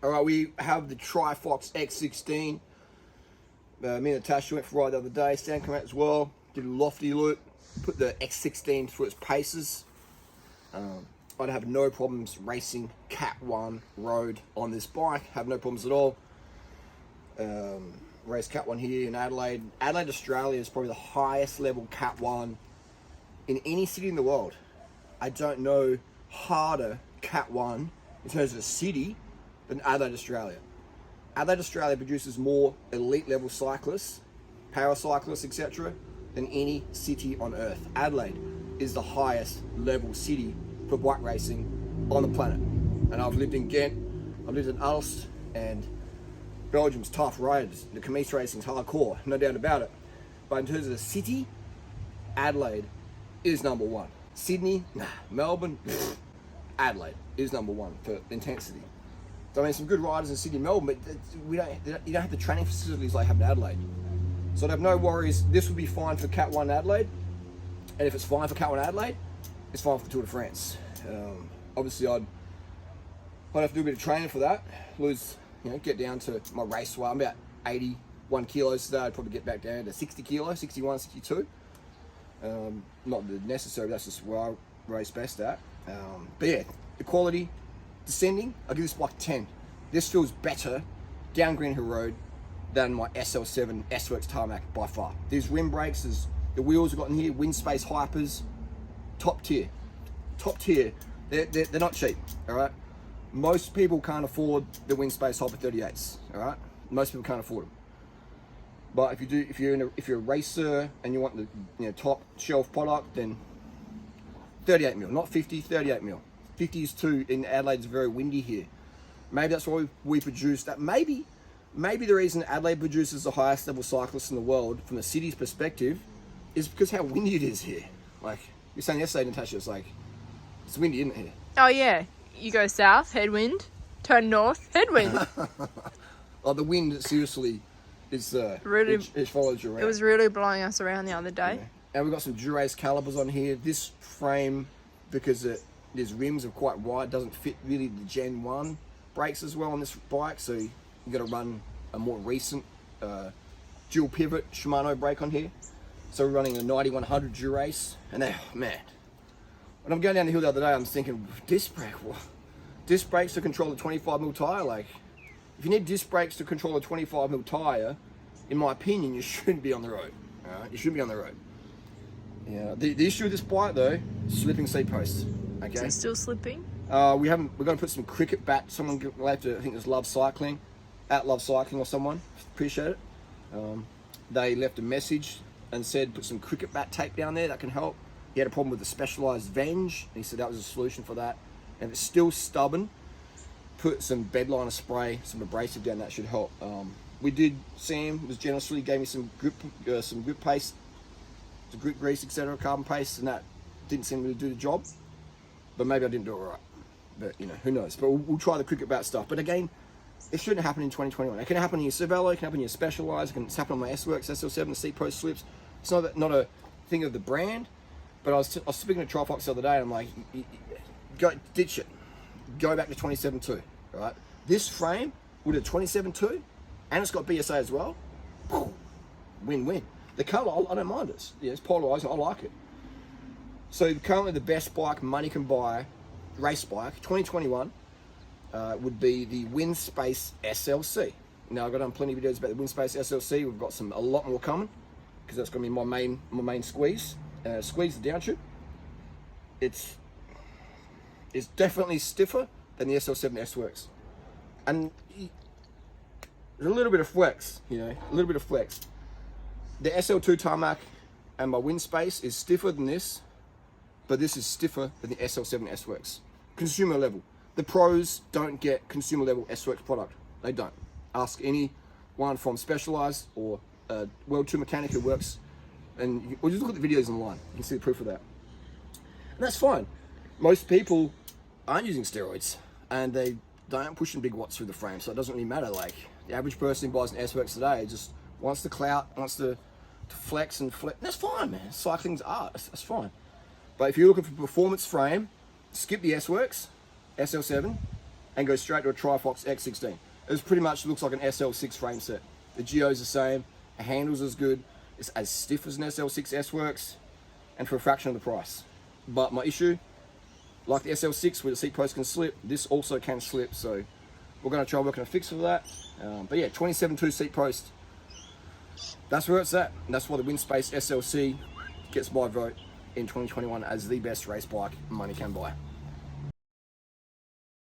All right, we have the Trifox X16. Me and Natasha went for a ride the other day. Stan came out as well. Did a lofty loop. Put the X16 through its paces. I'd have no problems racing Cat 1 road on this bike. Have no problems at all. Race Cat 1 here in Adelaide. Adelaide, Australia is probably the highest level Cat 1 in any city in the world. I don't know harder Cat 1 in terms of a city than Adelaide, Australia. Adelaide, Australia produces more elite level cyclists, power cyclists, etc. than any city on earth. Adelaide is the highest level city for bike racing on the planet. And I've lived in Ghent, I've lived in Ulst, and Belgium's tough riders. The Camise racing's hardcore, no doubt about it. But in terms of the city, Adelaide is number one. Sydney, nah. Melbourne, Adelaide is number one for intensity. So I mean, some good riders in Sydney, Melbourne, but you don't have the training facilities like have in Adelaide. So I'd have no worries. This would be fine for Cat 1 Adelaide, and if it's fine for Cat 1 Adelaide, it's fine for the Tour de France. Obviously, I'd have to do a bit of training for that. Get down to my race weight. I'm about 81 kilos today. I'd probably get back down to 60 kilos, 61, 62. Not the necessary, that's just where I race best at. But yeah, the quality, descending, I'll give this bike 10. This feels better down Green Hill Road than my SL7 S-Works Tarmac by far. These rim brakes, the wheels I've got in here, Windspace Hypers, top tier. They're not cheap, all right? Most people can't afford the Windspace Hyper 38s, all right? Most people can't afford them. But if you're a racer and you want the top shelf product, then 38 mil, not 50, 38 mil. 50 is too, in Adelaide it's very windy here. Maybe that's why we produce that. Maybe the reason Adelaide produces the highest level cyclists in the world from the city's perspective is because how windy it is here. Like you're saying yesterday, Natasha, it's windy, isn't it here? Oh yeah, you go south, headwind, turn north, headwind. Oh, the wind seriously is really, it follows you around. It was really blowing us around the other day. Yeah. And we've got some Durace calipers on here. This frame, because these rims are quite wide, doesn't fit really the Gen 1 brakes as well on this bike, so you got to run a more recent dual pivot Shimano brake on here. So we're running a 9100 Durace, and man, when I'm going down the hill the other day, I'm thinking, disc brake, what? Disc brakes to control a 25mm tyre? Like, if you need disc brakes to control a 25mm tyre, in my opinion, you shouldn't be on the road. You shouldn't be on the road. Yeah. The issue with this bike though, slipping seat posts. Okay. Is it still slipping? We're going to put some cricket bat. Someone left it. I think it's Love Cycling, at Love Cycling or someone. Appreciate it. They left a message and said put some cricket bat tape down there. That can help. He had a problem with the Specialized Venge, and he said that was a solution for that. And if it's still stubborn, put some bedliner spray, some abrasive down. That should help. Sam was generously gave me some grip paste, some grip grease, etc., carbon paste, and that didn't seem to really do the job. But maybe I didn't do it right. But who knows? But we'll try the cricket bat stuff. But again, it shouldn't happen in 2021. It can happen in your Cervelo, it can happen in your Specialized, it can happen on my S-Works, SL7, the seat post slips. It's not a thing of the brand. But I was speaking to Trifox the other day, and I'm like, go ditch it. Go back to 27.2, all right? This frame with a 27.2, and it's got BSA as well. Win-win. The colour, I don't mind it. Yeah, it's polarising, I like it. So currently the best bike money can buy, race bike, 2021, would be the Windspace SLC. Now I've got done plenty of videos about the Windspace SLC. We've got a lot more coming, because that's going to be my main squeeze. Squeeze the down tube. It's definitely stiffer than the SL7 S-Works, and there's a little bit of flex, a little bit of flex. The SL2 Tarmac and my Windspace is stiffer than this, but this is stiffer than the SL7 S-Works. Consumer level. The pros don't get consumer level S-Works product. They don't. Ask anyone from Specialized or World Tour Mechanic who works, or just look at the videos online. You can see the proof of that. And that's fine. Most people aren't using steroids, and they don't push in big watts through the frame, so it doesn't really matter. Like, the average person who buys an S-Works today just wants the clout, wants to flex and flex. That's fine, man. Cycling's art. That's fine. But if you're looking for performance frame, skip the S-Works, SL7, and go straight to a Trifox X16. It pretty much looks like an SL6 frame set. The geo's the same, the handle's as good, it's as stiff as an SL6 S-Works, and for a fraction of the price. But my issue, like the SL6 where the seat post can slip, this also can slip, so we're going to try working a fix for that. But yeah, 27.2 seat post, that's where it's at, and that's why the Windspace SLC gets my vote in 2021 as the best race bike money can buy.